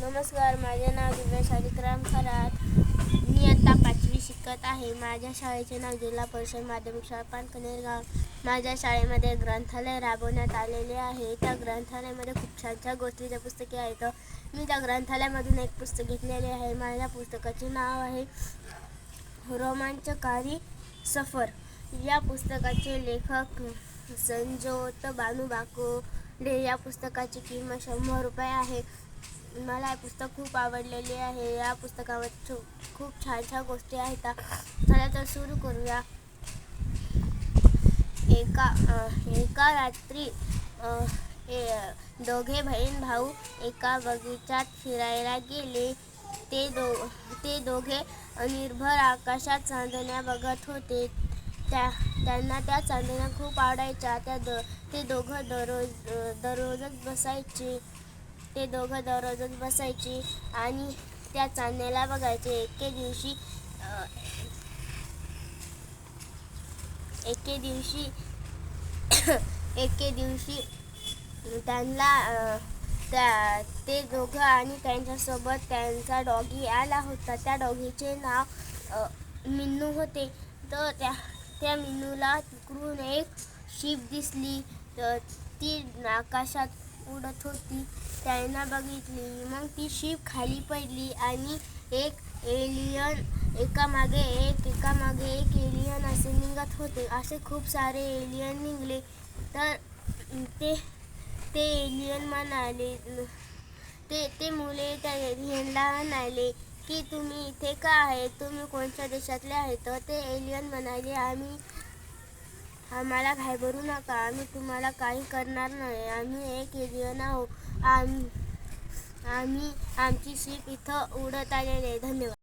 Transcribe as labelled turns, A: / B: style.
A: नमस्कार, माझे नाव दिव्या शालिग्राम खरात. मी आता 5वी शिकत आहे. माझ्या शाळेचे नाव जिल्हा परिषद माध्यमिक शाळा पानकनेरगाव. माझ्या शाळेमध्ये ग्रंथालय राबवण्यात आलेले आहे. त्या ग्रंथालयामध्ये खूप छान छान गोष्टीचे पुस्तके आहेत. मी त्या ग्रंथालयामधून एक पुस्तक घेतलेले आहे. माझ्या पुस्तकाचे नाव आहे रोमांचकारी सफर. या पुस्तकाचे लेखक संजोत बानू बाकोडे. या पुस्तकाची किंमत 100 रुपये आहे. मला हे पुस्तक खूप आवडलेले आहे. या पुस्तकामध्ये खूप छान छान गोष्टी आहेत. चला तर सुरू करूया. एका रात्री दोघे बहीण भाऊ एका बगीचात फिरायला गेले. ते दोघे निर्भर आकाशात चांदण्या बघत होते. त्यांना त्या चांदण्या खूप आवडायच्या. ते दोघं दररोजच बसायचे आणि त्या चांदण्याला बघायचे. एके दिवशी त्यांना ते दोघं आणि त्यांच्यासोबत त्यांचा डॉगी आला होता. त्या डॉगीचे नाव मिन्नू होते. तर त्या मिन्नूला तिकडून एक शीप दिसली. ती आकाशात उडत होती. त्यांना बघितली. मग ती शीप खाली पडली आणि एकामागे एक एलियन असे निघत होते. असे खूप सारे एलियन निघले. तर ते एलियन म्हणाले, ते मुले त्या एलियनला म्हणाले की तुम्ही इथे का आहे? तुम्ही कोणत्या देशातले आहे? तर ते एलियन म्हणाले, आम्हाला घाबरू नका, आम्ही तुम्हाला काही करणार नाही. आम्ही एक एलियन आहोत. आमची शिप इथं उडत आलेली आहे. धन्यवाद.